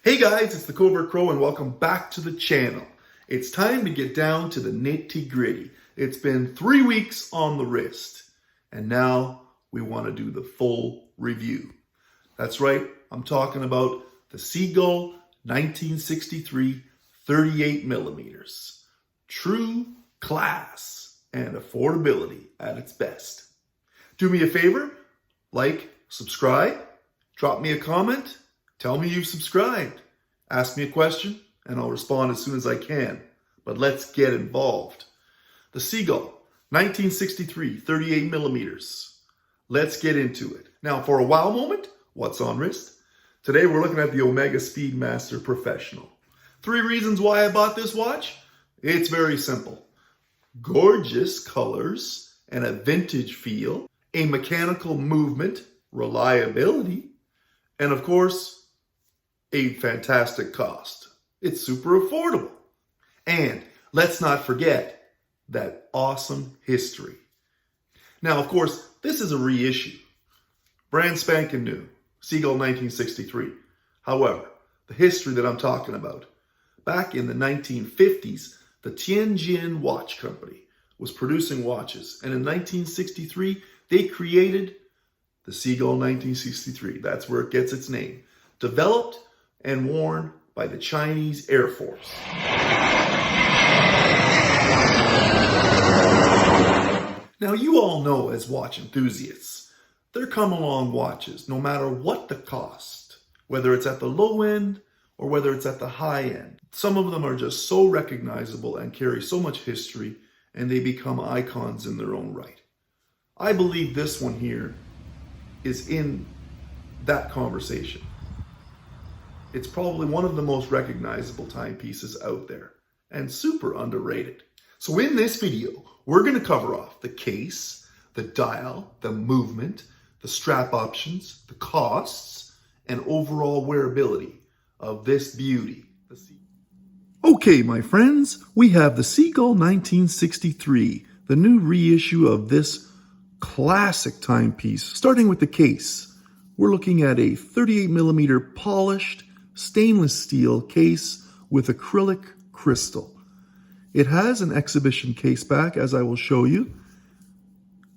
Hey guys, it's TheCovertCrow and welcome back to the channel. It's time to get down to the nitty-gritty. It's been 3 weeks on the wrist and now we want to do the full review. That's right, I'm talking about the Seagull 1963 38 millimeters. True class and affordability at its best. Do me a favor, like, subscribe, drop me a comment. Tell me you've subscribed. Ask me a question, and I'll respond as soon as I can. But let's get involved. The Seagull, 1963, 38 millimeters. Let's get into it. Now, for a wow moment, what's on wrist? Today, we're looking at the Omega Speedmaster Professional. 3 reasons why I bought this watch. It's very simple. Gorgeous colors and a vintage feel, a mechanical movement, reliability, and of course, a fantastic cost. It's super affordable. And let's not forget that awesome history. Now, of course, this is a reissue. Brand spanking new. Seagull 1963. However, the history that I'm talking about. Back in the 1950s, the Tianjin Watch Company was producing watches. And in 1963, they created the Seagull 1963. That's where it gets its name. Developed and worn by the Chinese Air Force. Now, you all know as watch enthusiasts, they're come-along watches, no matter what the cost, whether it's at the low end or whether it's at the high end. Some of them are just so recognizable and carry so much history, and they become icons in their own right. I believe this one here is in that conversation. It's probably one of the most recognizable timepieces out there and super underrated. So in this video, we're going to cover off the case, the dial, the movement, the strap options, the costs, and overall wearability of this beauty. Okay, my friends, we have the Seagull 1963, the new reissue of this classic timepiece. Starting with the case, we're looking at a 38 millimeter polished stainless steel case with acrylic crystal. It has an exhibition case back, as I will show you,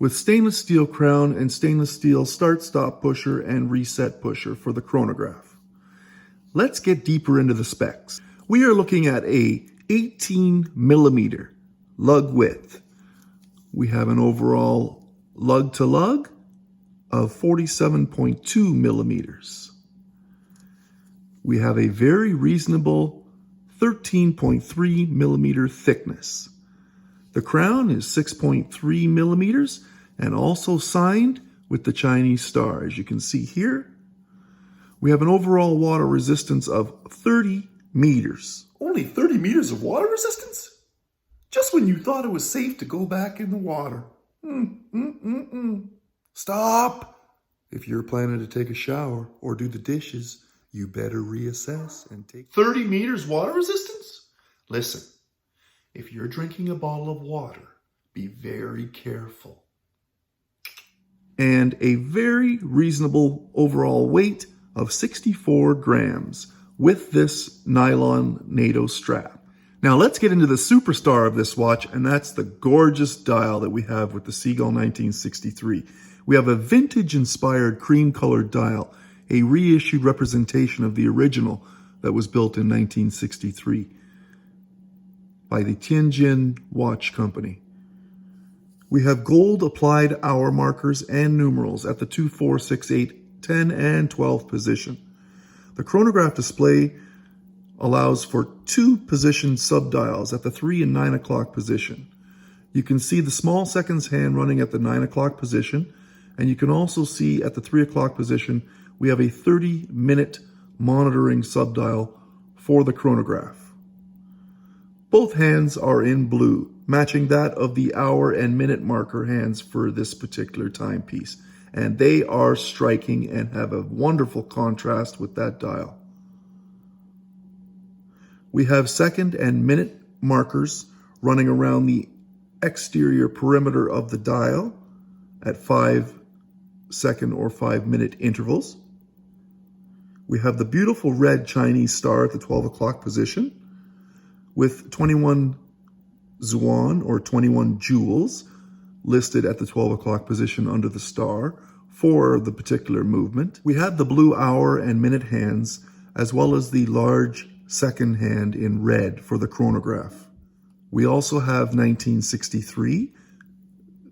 with stainless steel crown and stainless steel start-stop pusher and reset pusher for the chronograph. Let's get deeper into the specs. We are looking at a 18 millimeter lug width. We have an overall lug to lug of 47.2 millimeters. We have a very reasonable 13.3 millimeter thickness. The crown is 6.3 millimeters and also signed with the Chinese star. As you can see here, we have an overall water resistance of 30 meters. Only 30 meters of water resistance? Just when you thought it was safe to go back in the water. Stop! If you're planning to take a shower or do the dishes, you better reassess and take 30 meters water resistance? Listen, if you're drinking a bottle of water, be very careful. And a very reasonable overall weight of 64 grams with this nylon NATO strap. Now let's get into the superstar of this watch, and that's the gorgeous dial that we have with the Seagull 1963. We have a vintage-inspired cream-colored dial, a reissued representation of the original that was built in 1963 by the Tianjin Watch Company. We have gold applied hour markers and numerals at the 2, 4, 6, 8, 10, and 12 position. The chronograph display allows for 2 position subdials at the 3 and 9 o'clock position. You can see the small seconds hand running at the 9 o'clock position, and you can also see at the 3 o'clock position we have a 30-minute monitoring subdial for the chronograph. Both hands are in blue, matching that of the hour and minute marker hands for this particular timepiece. And they are striking and have a wonderful contrast with that dial. We have second and minute markers running around the exterior perimeter of the dial at 5-second or 5-minute intervals. We have the beautiful red Chinese star at the 12 o'clock position with 21 Zuan or 21 jewels listed at the 12 o'clock position under the star for the particular movement. We have the blue hour and minute hands as well as the large second hand in red for the chronograph. We also have 1963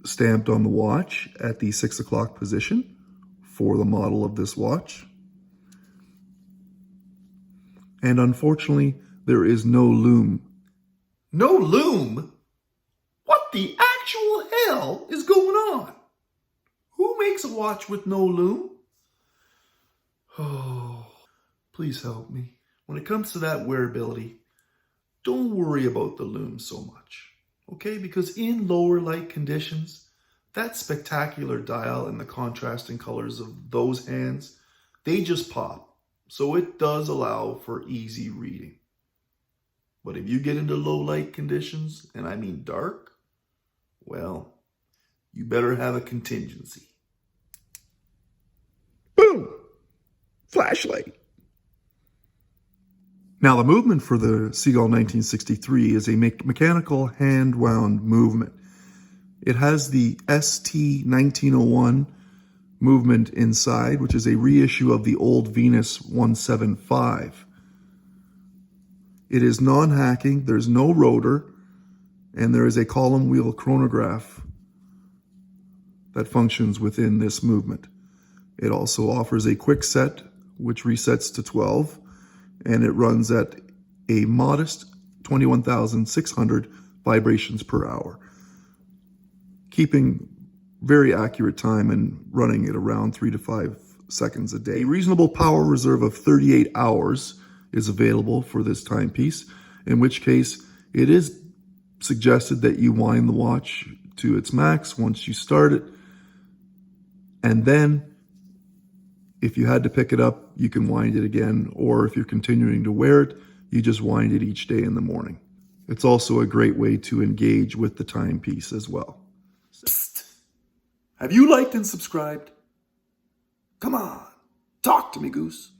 stamped on the watch at the 6 o'clock position for the model of this watch. And unfortunately, there is no loom. No loom? What the actual hell is going on? Who makes a watch with no loom? Oh, please help me. When it comes to that wearability, don't worry about the loom so much, okay? Because in lower light conditions, that spectacular dial and the contrasting colors of those hands, they just pop. So it does allow for easy reading. But if you get into low light conditions, and I mean dark, well, you better have a contingency. Boom! Flashlight. Now, the movement for the Seagull 1963 is a mechanical hand-wound movement. It has the ST 1901 movement inside, which is a reissue of the old Venus 175. It is non-hacking, there's no rotor, and there is a column wheel chronograph that functions within this movement. It also offers a quick set, which resets to 12, and it runs at a modest 21,600 vibrations per hour, keeping very accurate time and running at around 3 to 5 seconds a day. A reasonable power reserve of 38 hours is available for this timepiece, in which case it is suggested that you wind the watch to its max once you start it, and then if you had to pick it up, you can wind it again, or if you're continuing to wear it, you just wind it each day in the morning. It's also a great way to engage with the timepiece as well. Psst. Have you liked and subscribed? Come on, talk to me, Goose.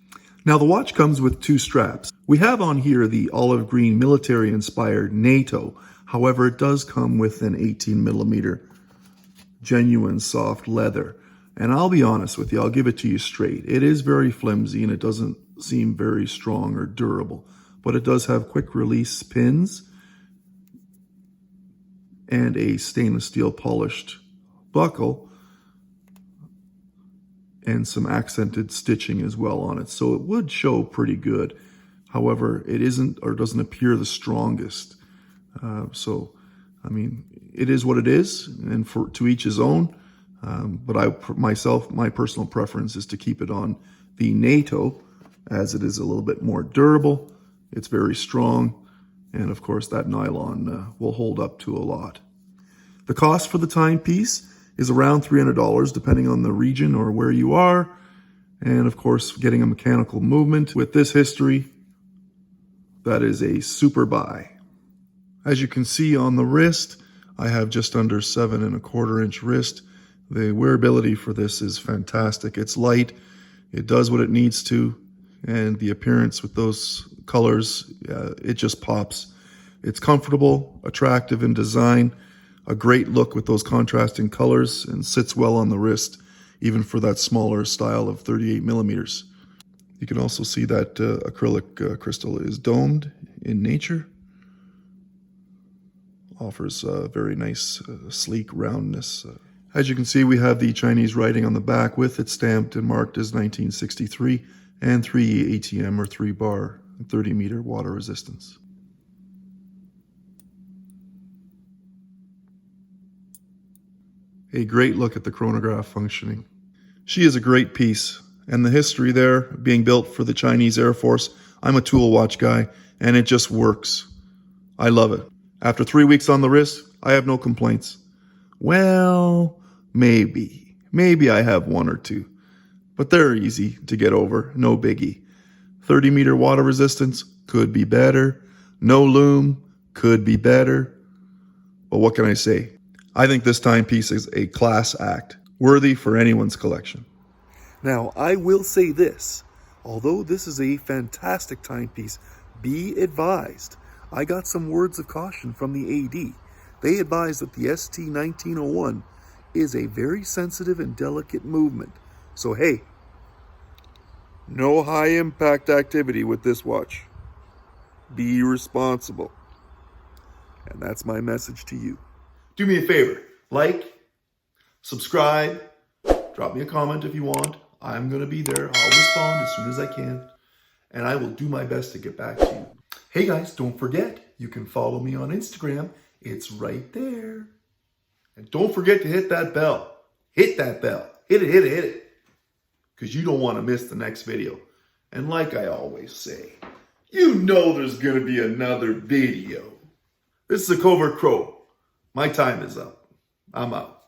Now, the watch comes with 2 straps. We have on here the olive green military-inspired NATO. However, it does come with an 18mm genuine soft leather. And I'll be honest with you, I'll give it to you straight. It is very flimsy and it doesn't seem very strong or durable, but it does have quick release pins and a stainless steel polished buckle and some accented stitching as well on it. So it would show pretty good. However, it isn't or doesn't appear the strongest. So, I mean, it is what it is, and to each his own. But my personal preference is to keep it on the NATO, as it is a little bit more durable. It's very strong, and of course that nylon will hold up to a lot. The cost for the timepiece is around $300, depending on the region or where you are, and of course getting a mechanical movement with this history, that is a super buy. As you can see on the wrist, I have just under 7¼ inch wrist. The wearability for this is fantastic. It's light, it does what it needs to, and the appearance with those colors, it just pops. It's comfortable, attractive in design, a great look with those contrasting colors, and sits well on the wrist, even for that smaller style of 38mm. You can also see that acrylic crystal is domed in nature. Offers a very nice, sleek roundness. As you can see, we have the Chinese writing on the back with it stamped and marked as 1963 and 3 ATM or 3 bar, 30 meter water resistance. A great look at the chronograph functioning. She is a great piece, and the history there being built for the Chinese Air Force. I'm a tool watch guy, and it just works. I love it. After 3 weeks on the wrist, I have no complaints. Well, maybe I have 1 or 2, but they're easy to get over, no biggie. 30 meter water resistance could be better. No loom could be better. But what can I say? I think this timepiece is a class act, worthy for anyone's collection. Now, I will say this. Although this is a fantastic timepiece, be advised, I got some words of caution from the AD. They advise that the ST1901 is a very sensitive and delicate movement. So hey, no high impact activity with this watch. Be responsible. And that's my message to you. Do me a favor, like, subscribe, drop me a comment if you want. I'm going to be there. I'll respond as soon as I can. And I will do my best to get back to you. Hey guys, don't forget, you can follow me on Instagram. It's right there. And don't forget to hit that bell. Hit that bell. Hit it, hit it, hit it. Because you don't want to miss the next video. And like I always say, you know there's going to be another video. This is TheCovertCrow. My time is up. I'm out.